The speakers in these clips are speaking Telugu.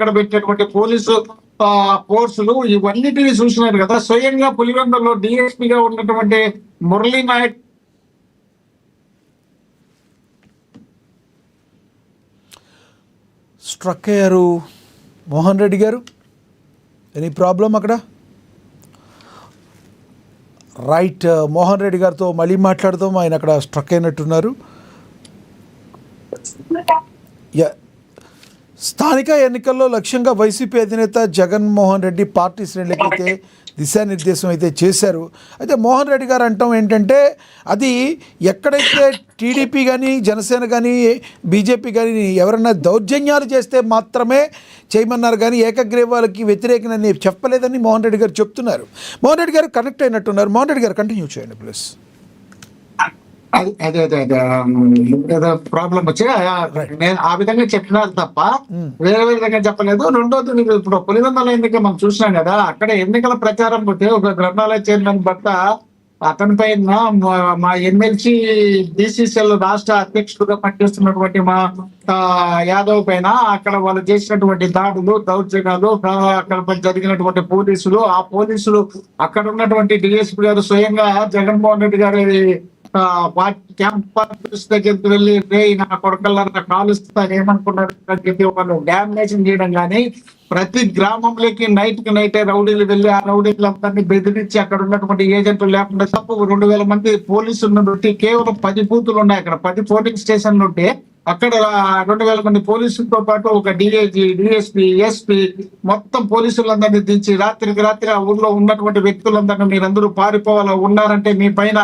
అక్కడ పెట్టినటువంటి పోలీసు ఫోర్సులు ఇవన్నిటిని చూసినారు కదా. స్వయంగా పులివెందులలో డిఎస్పీగా ఉన్నటువంటి మురళీ నాయక్ స్ట్రక్ అయ్యారు. మోహన్ రెడ్డి గారు, ఎనీ ప్రాబ్లం అక్కడ? రైట్, మోహన్ రెడ్డి గారితో మళ్ళీ మాట్లాడదాం. ఆయన అక్కడ స్ట్రక్ అయినట్టున్నారు. స్థానిక ఎన్నికల్లో లక్ష్యంగా వైసీపీ అధినేత జగన్మోహన్ రెడ్డి పార్టీ శ్రేణులకైతే దిశానిర్దేశం అయితే చేశారు. అయితే మోహన్ రెడ్డి గారు అంటాం ఏంటంటే, అది ఎక్కడైతే టీడీపీ కానీ జనసేన కానీ బీజేపీ కానీ ఎవరైనా దౌర్జన్యాలు చేస్తే మాత్రమే చేయమన్నారు, కానీ ఏకగ్రీవాలకి వ్యతిరేకనని చెప్పలేదని మోహన్ రెడ్డి గారు చెప్తున్నారు. మోహన్ రెడ్డి గారు కనెక్ట్ అయినట్టున్నారు. మోహన్ రెడ్డి గారు కంటిన్యూ చేయండి ప్లీజ్. అదే ప్రాబ్లం వచ్చి నేను ఆ విధంగా చెప్పినారు తప్ప వేరే విధంగా చెప్పలేదు. రెండోది, నీకు ఇప్పుడు పులివెందుల ఎన్నిక మనం చూసినాం కదా, అక్కడ ఎన్నికల ప్రచారం పోతే ఒక గ్రంథాలయ చైర్మన్ భర్త అతని పైన మా ఎమ్మెల్సీ బీసీసీఎల్ రాష్ట్ర అధ్యక్షుడుగా పనిచేస్తున్నటువంటి మా యాదవ్ పైన అక్కడ వాళ్ళు చేసినటువంటి దాడులు, దౌర్జన్యాలు, అక్కడ జరిగినటువంటి పోలీసులు, ఆ పోలీసులు అక్కడ ఉన్నటువంటి డిఎస్పీ గారు స్వయంగా జగన్మోహన్ రెడ్డి గారి క్యాంపస్ దగ్గరికి వెళ్ళి నా కొడకల్లారా కాలుస్తారు ఏమనుకున్నారు అని చెప్పి వాళ్ళు డామినేషన్ చేయడం కానీ, ప్రతి గ్రామంలోకి నైట్ కి నైటే రౌడీలు వెళ్ళి ఆ రౌడీలందరినీ బెదిరించి అక్కడ ఉన్నటువంటి ఏజెంట్లు లేకుండా తప్పు 2000 మంది పోలీసులు నుండి కేవలం 10 బూతులు ఉన్నాయి. అక్కడ 10 పోలింగ్ స్టేషన్లు ఉంటే అక్కడ 2000 మంది పోలీసులతో పాటు ఒక డిఐజీ, డిఎస్పీ, ఎస్పీ మొత్తం పోలీసులందరినీ దించి రాత్రికి రాత్రి ఆ ఊర్లో ఉన్నటువంటి వ్యక్తులందరినీ మీరందరూ పారిపోవాలా ఉన్నారంటే మీ పైన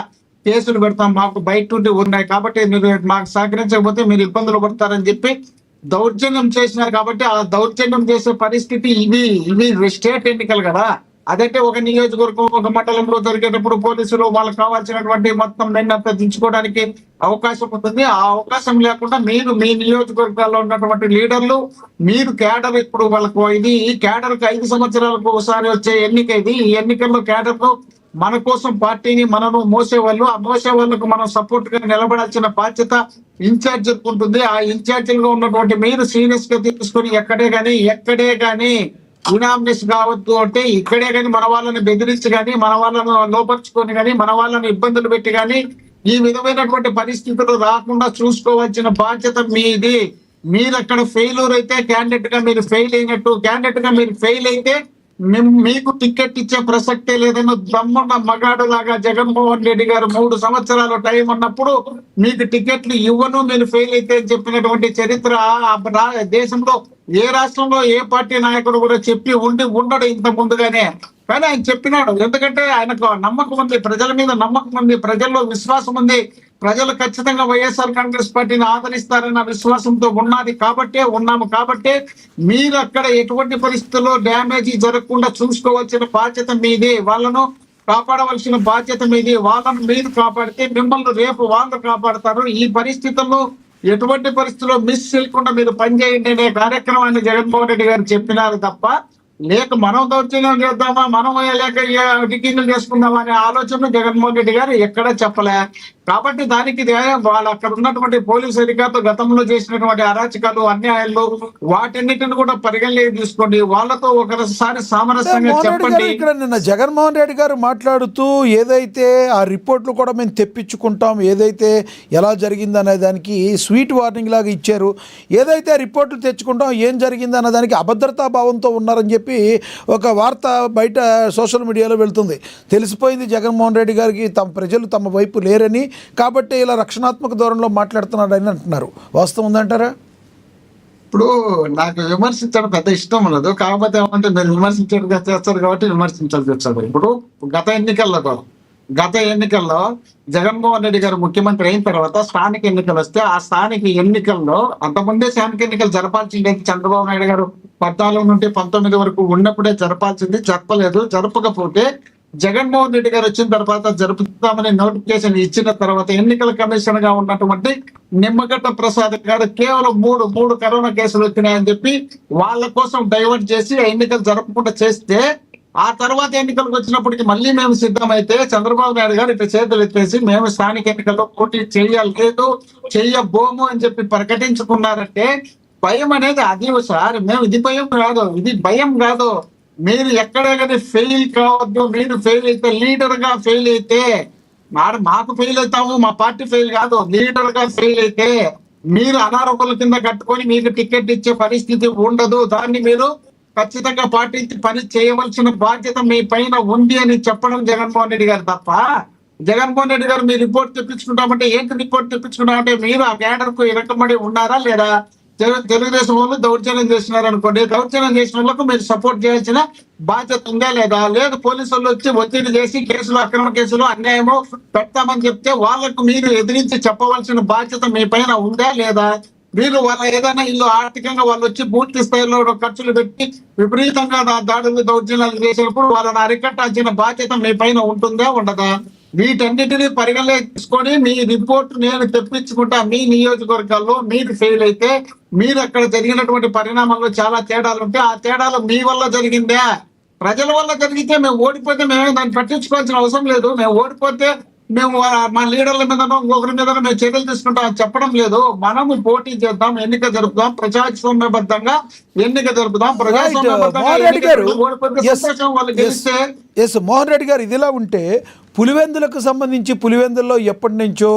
కేసులు పెడతాం, మాకు బయట నుండి ఉన్నాయి కాబట్టి మీరు మాకు సహకరించకపోతే మీరు ఇబ్బందులు పడతారని చెప్పి దౌర్జన్యం చేసినారు. కాబట్టి ఆ దౌర్జన్యం చేసే పరిస్థితి ఇవి స్టేట్ ఎన్నికలు కదా. అదంటే ఒక నియోజకవర్గం, ఒక మండలంలో జరిగేటప్పుడు పోలీసులు వాళ్ళకి కావాల్సినటువంటి మొత్తం నిన్నంతా దించుకోవడానికి అవకాశం ఉంటుంది. ఆ అవకాశం లేకుండా మీరు మీ నియోజకవర్గాల్లో ఉన్నటువంటి లీడర్లు, మీరు క్యాడర్, ఇప్పుడు వాళ్ళకు ఈ క్యాడర్ కి 5 సంవత్సరాలకు ఒకసారి వచ్చే ఎన్నిక ఇది. ఈ ఎన్నికల్లో క్యాడర్ ను మన కోసం పార్టీని మనను మోసేవాళ్ళు, ఆ మోసే వాళ్ళకు మనం సపోర్ట్ గా నిలబడాల్సిన బాధ్యత ఇన్ఛార్జ్ ఉంటుంది. ఆ ఇన్ఛార్జీలుగా ఉన్నటువంటి మీరు సీరియస్ గా తీసుకుని ఎక్కడే గానీ యునామినస్ కావద్దు అంటే ఇక్కడే కానీ మన వాళ్ళని బెదిరించి కానీ, మన వాళ్ళను లోపరుచుకొని కానీ, మన వాళ్ళని ఇబ్బందులు పెట్టి కానీ ఈ విధమైనటువంటి పరిస్థితులు రాకుండా చూసుకోవాల్సిన బాధ్యత మీది. మీరు అక్కడ ఫెయిల్యూర్ అయితే క్యాండిడేట్ గా మీరు ఫెయిల్ అయినట్టు, క్యాండిడేట్ గా మీరు ఫెయిల్ అయితే మీకు టికెట్ ఇచ్చే ప్రసక్తే లేదని దమ్మున్న మగాడు లాగా జగన్మోహన్ రెడ్డి గారు 3 సంవత్సరాల టైం ఉన్నప్పుడు మీకు టికెట్లు ఇవ్వను మీరు ఫెయిల్ అయితే అని చెప్పినటువంటి చరిత్ర దేశంలో ఏ రాష్ట్రంలో ఏ పార్టీ నాయకుడు కూడా చెప్పి ఉండడు ఇంత ముందుగానే. కానీ ఆయన చెప్పినాడు, ఎందుకంటే ఆయనకు నమ్మకం ఉంది, ప్రజల మీద నమ్మకం ఉంది, ప్రజల్లో విశ్వాసం ఉంది. ప్రజలు ఖచ్చితంగా వైఎస్ఆర్ కాంగ్రెస్ పార్టీని ఆదరిస్తారన్న విశ్వాసంతో ఉన్నాము కాబట్టి మీరు అక్కడ ఎటువంటి పరిస్థితుల్లో డ్యామేజ్ జరగకుండా చూసుకోవాల్సిన బాధ్యత మీది. వాళ్ళను కాపాడవలసిన బాధ్యత మీది. వాళ్ళను మీరు కాపాడితే మిమ్మల్ని రేపు వాళ్ళు కాపాడతారు. ఈ పరిస్థితుల్లో ఎటువంటి పరిస్థితుల్లో మిస్ చేయకుండా మీరు పనిచేయండి అనే కార్యక్రమాన్ని జగన్మోహన్ రెడ్డి గారు చెప్పినారు తప్ప లేక మనం దౌర్జన్యం చేద్దామా, మనం లేక టికెట్లు చేసుకుందామా అనే ఆలోచన జగన్మోహన్ రెడ్డి గారు ఎక్కడా చెప్పలే. కాబట్టి దానికి వాళ్ళు అక్కడ ఉన్నటువంటి పోలీసు అధికారులు గతంలో చేసినటువంటి అరాచకాలు, అన్యాయాలు వాటన్నిటిని కూడా పరిగణలోకి తీసుకోండి. వాళ్ళతో ఒకసారి సామరస్యంగా చెప్పండి. ఇక్కడ నిన్న జగన్మోహన్ రెడ్డి గారు మాట్లాడుతూ ఏదైతే ఆ రిపోర్ట్లు కూడా మేము తెప్పించుకుంటాం, ఏదైతే ఎలా జరిగింది అనే దానికి స్వీట్ వార్నింగ్ లాగా ఇచ్చారు. ఏదైతే రిపోర్ట్లు తెచ్చుకుంటాం ఏం జరిగింది అన్న దానికి అభద్రతా భావంతో ఉన్నారని చెప్పి ఒక వార్త బయట సోషల్ మీడియాలో వెళ్తుంది. తెలిసిపోయింది జగన్మోహన్ రెడ్డి గారికి తమ ప్రజలు తమ వైపు లేరని, కాబట్టి ఇలా రక్షణాత్మక ధోరణిలో మాట్లాడుతున్నాడని అంటున్నారు. వాస్తవం ఉందంటారా? ఇప్పుడు నాకు విమర్శించడం పెద్ద ఇష్టం ఉండదు, కాకపోతే ఏమంటే మీరు విమర్శించడం చేస్తారు కాబట్టి విమర్శించాల్సి వచ్చారు. ఇప్పుడు గత ఎన్నికల్లో జగన్మోహన్ రెడ్డి గారు ముఖ్యమంత్రి అయిన తర్వాత స్థానిక ఎన్నికలు వస్తే ఆ స్థానిక ఎన్నికల్లో అంతకుముందే స్థానిక ఎన్నికలు జరపాల్సిందే. చంద్రబాబు నాయుడు గారు 14 నుండి 19 వరకు ఉన్నప్పుడే జరపాల్సింది, జరపలేదు. జరపకపోతే జగన్మోహన్ రెడ్డి గారు వచ్చిన తర్వాత జరుపుతామని నోటిఫికేషన్ ఇచ్చిన తర్వాత ఎన్నికల కమిషన్ గా ఉన్నటువంటి నిమ్మగడ్డ ప్రసాద్ గారు కేవలం మూడు కరోనా కేసులు వచ్చినాయని చెప్పి వాళ్ళ కోసం డైవర్ట్ చేసి ఎన్నికలు జరపకుండా చేస్తే, ఆ తర్వాత ఎన్నికలకు వచ్చినప్పటికీ మళ్ళీ మేము సిద్ధమైతే చంద్రబాబు నాయుడు గారు ఇట్లా చేతులు ఎత్తేసి మేము స్థానిక ఎన్నికల్లో పోటీ చేయలేదు, చెయ్యబోము అని చెప్పి ప్రకటించుకున్నారంటే భయం అనేది అది సార్. మేము ఇది భయం కాదు, ఇది భయం కాదు. మీరు ఎక్కడైనా ఫెయిల్ కావద్దు. మీరు ఫెయిల్ అయితే, లీడర్ గా ఫెయిల్ అయితే, మాకు ఫెయిల్ అవుతాము, మా పార్టీ ఫెయిల్ కాదు, లీడర్ గా ఫెయిల్ అయితే మీరు అనారోగ్యాల కింద కట్టుకొని మీకు టికెట్ ఇచ్చే పరిస్థితి ఉండదు. దాన్ని మీరు ఖచ్చితంగా పాటించి పని చేయవలసిన బాధ్యత మీ పైన ఉంది అని చెప్పడం జగన్మోహన్ రెడ్డి గారు తప్ప, జగన్మోహన్ రెడ్డి గారు మీ రిపోర్ట్ తెప్పించుకుంటామంటే ఏంటి రిపోర్ట్ తెప్పించుకుంటామంటే మీరు ఆ క్యాడర్ కు ఇరకబడి ఉన్నారా లేదా? తెలుగుదేశం వాళ్ళు దౌర్జన్యం చేస్తున్నారు అనుకోండి, దౌర్జన్యం చేసిన వాళ్ళకు మీరు సపోర్ట్ చేయాల్సిన బాధ్యత ఉందా లేదా? లేదు పోలీసు వాళ్ళు వచ్చి ఒత్తిడి చేసి కేసులు, అక్రమ కేసులు, అన్యాయము పెడతామని చెప్తే వాళ్ళకు మీరు ఎదిరించి చెప్పవలసిన బాధ్యత మీ పైన ఉందా లేదా? మీరు వాళ్ళ ఏదైనా ఇల్లు ఆర్థికంగా వాళ్ళు వచ్చి పూర్తి స్థాయిలో ఖర్చులు పెట్టి విపరీతంగా దాడులు, దౌర్జన్యాలు చేసినప్పుడు వాళ్ళని అరికట్టాల్సిన బాధ్యత మీ పైన ఉంటుందా ఉండదా? వీటన్నిటిని పరిగణలోకి తీసుకొని మీ రిపోర్ట్ నేను తెప్పించుకుంటా. మీ నియోజకవర్గాల్లో మీరు ఫెయిల్ అయితే, మీరు అక్కడ జరిగినటువంటి పరిణామాల్లో చాలా తేడాలు ఉంటే ఆ తేడాలు మీ వల్ల జరిగిందా, ప్రజల వల్ల జరిగితే మేము ఓడిపోతే మేము దాన్ని పట్టించుకోవాల్సిన అవసరం లేదు. మేము ఓడిపోతే మేము మా లీడర్ల మీద ఒకరి మీద మేము చర్యలు తీసుకుంటాం చెప్పడం లేదు. మనము పోటీ చేద్దాం, ఎన్నిక జరుపుదాం, ప్రజాస్వామ్యబద్ధంగా ఎన్నిక జరుపుదాం. మోహన్ రెడ్డి గారు, ఇదిలా ఉంటే పులివెందులకు సంబంధించి పులివెందుల్లో ఎప్పటి నుంచో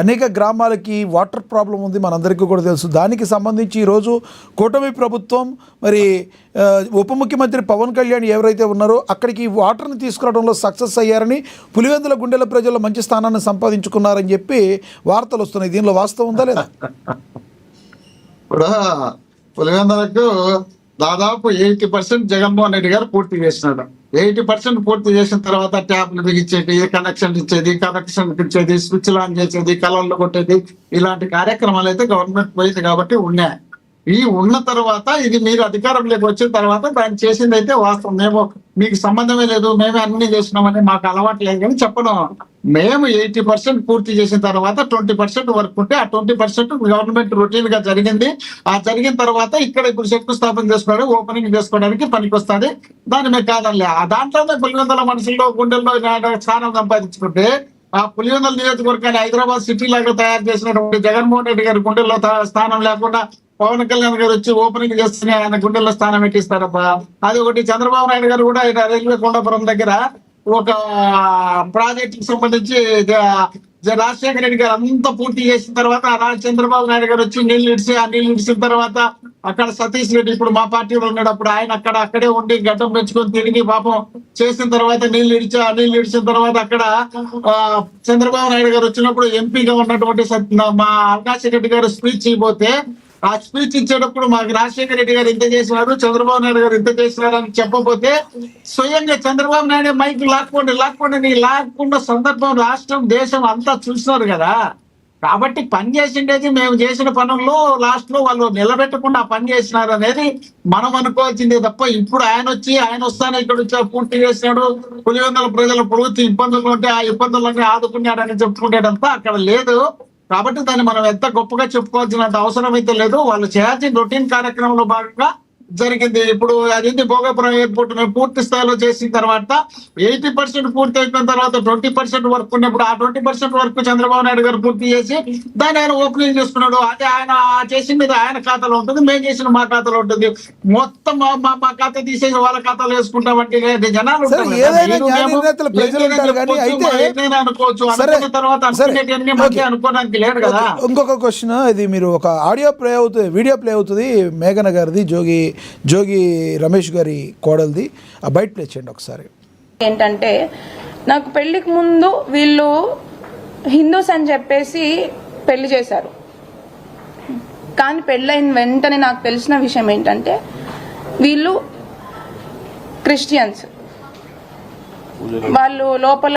అనేక గ్రామాలకి వాటర్ ప్రాబ్లం ఉంది, మనందరికీ కూడా తెలుసు. దానికి సంబంధించి ఈరోజు కూటమి ప్రభుత్వం మరి ఉప ముఖ్యమంత్రి పవన్ కళ్యాణ్ ఎవరైతే ఉన్నారో అక్కడికి వాటర్ని తీసుకురావడంలో సక్సెస్ అయ్యారని, పులివెందుల గుండెల ప్రజల్లో మంచి స్థానాన్ని సంపాదించుకున్నారని చెప్పి వార్తలు వస్తున్నాయి. దీనిలో వాస్తవం ఉందా లేదా? ఇప్పుడు పులివెందులకు దాదాపు 80% జగన్మోహన్ రెడ్డి గారు పూర్తి చేసినాడు. 80% పూర్తి చేసిన తర్వాత ట్యాప్లు బిగించేది, కనెక్షన్ ఇచ్చేది, స్విచ్ ఆన్ చేసేది, కలర్లు కొట్టేది, ఇలాంటి కార్యక్రమాలు అయితే గవర్నమెంట్ పోయింది కాబట్టి ఉన్నాయి. ఈ ఉన్న తర్వాత ఇది మీరు అధికారంలోకి వచ్చిన తర్వాత దాన్ని చేసింది అయితే వాస్తవం. మేము మీకు సంబంధమే లేదు, మేమే అన్ని చేసినామని మాకు అలవాటు లేదు కానీ చెప్పను. మేము 80% పూర్తి చేసిన తర్వాత 20% వర్క్ ఉంటే ఆ 20% గవర్నమెంట్ రొటీన్ గా జరిగింది. ఆ జరిగిన తర్వాత ఇక్కడ ఇప్పుడు శంకుస్థాపన చేసుకోవడానికి, ఓపెనింగ్ చేసుకోవడానికి పనికొస్తుంది. దాన్ని మేము కాదనిలే. ఆ దాంట్లోనే పులివెందుల మనుషుల్లో గుండెల్లో స్థానం సంపాదించుకుంటే ఆ పులివెందుల నియోజకవర్గాన్ని హైదరాబాద్ సిటీ లాగా తయారు చేసినటువంటి జగన్మోహన్ రెడ్డి గారి గుండెల్లో స్థానం లేకుండా పవన్ కళ్యాణ్ గారు వచ్చి ఓపెనింగ్ చేస్తేనే ఆయన గుండెల్లో స్థానం పెట్టిస్తారబ్బా. అది ఒకటి. చంద్రబాబు నాయుడు గారు కూడా రైల్వే కొండాపురం దగ్గర ఒక ప్రాజెక్ట్ కి సంబంధించి రాజశేఖర రెడ్డి గారు అంతా పూర్తి చేసిన తర్వాత చంద్రబాబు నాయుడు గారు వచ్చి నీళ్లు ఇడిచి, ఆ నీళ్లు ఇడిచిన తర్వాత అక్కడ సతీష్ రెడ్డి ఇప్పుడు మా పార్టీలో ఉన్నాడు, అప్పుడు ఆయన అక్కడే ఉండి గడ్డం పెంచుకొని తిరిగి పాపం చేసిన తర్వాత నీళ్లు ఇడిచి, ఆ నీళ్లు ఇడిచిన తర్వాత అక్కడ చంద్రబాబు నాయుడు గారు వచ్చినప్పుడు ఎంపీగా ఉన్నటువంటి మా అవకాశ రెడ్డి గారు స్పీచ్ ఇవ్వబోతే ఆ స్పీచ్ ఇచ్చేటప్పుడు మాకు రాజశేఖర రెడ్డి గారు ఇంత చేసినారు, చంద్రబాబు నాయుడు గారు ఇంత చేసినారు అని చెప్పబోతే స్వయంగా చంద్రబాబు నాయుడు మైక్ లాక్కోండి లాక్కున్న సందర్భం రాష్ట్రం, దేశం అంతా చూసినారు కదా. కాబట్టి పని చేసిండేది మేము చేసిన పనుల్లో లాస్ట్ లో వాళ్ళు నిలబెట్టకుండా పని చేసినారు అనేది మనం అనుకోవాల్సిందే తప్ప, ఇప్పుడు ఆయన వస్తానే ఇక్కడ వచ్చి పూర్తి చేసినాడు, పులివెందుల ప్రజల పూర్తి ఇబ్బందులు ఉంటే ఆ ఇబ్బందులన్నీ ఆదుకున్నాడని చెప్పుకునేటంతా అక్కడ లేదు. కాబట్టి దాన్ని మనం ఎంత గొప్పగా చెప్పుకోవాల్సినంత అవసరం అయితే లేదు. వాళ్ళు చేయాల్సిన రొటీన్ కార్యక్రమంలో భాగంగా జరిగింది. ఇప్పుడు అదేంటి భోగాపురం ఎయిర్పోర్ట్ మేము పూర్తి స్థాయిలో చేసిన తర్వాత 80% పూర్తి అయిపోయిన తర్వాత 20% వర్క్ ఉన్నప్పుడు ఆ 20% వర్క్ చంద్రబాబు నాయుడు గారు పూర్తి చేసి దాన్ని ఆయన ఓపెనింగ్ చేసుకున్నాడు. అదే ఆయన చేసింది ఆయన ఖాతాలో ఉంటుంది, మేము చేసిన మా ఖాతాలో ఉంటుంది. మొత్తం మా ఖాతా తీసేసి వాళ్ళ ఖాతాలో వేసుకుంటామంటే జనాలు అనుకోవచ్చు. అనుకున్న తర్వాత అనుకోవడానికి లేదు కదా. ఇంకొక క్వశ్చన్, ఇది మీరు ఒక ఆడియో ప్లే అవుతుంది, వీడియో ప్లే అవుతుంది, మేఘన గారిది, జోగి రమేష్ గారి కోడలిది. ఆ బయట ప్లే చేయండి ఒకసారి. ఏంటంటే నాకు పెళ్లికి ముందు వీళ్ళు హిందూస్ అని చెప్పేసి పెళ్లి చేశారు, కానీ పెళ్ళైన వెంటనే నాకు తెలిసిన విషయం ఏంటంటే వీళ్ళు క్రిస్టియన్స్. వాళ్ళు లోపల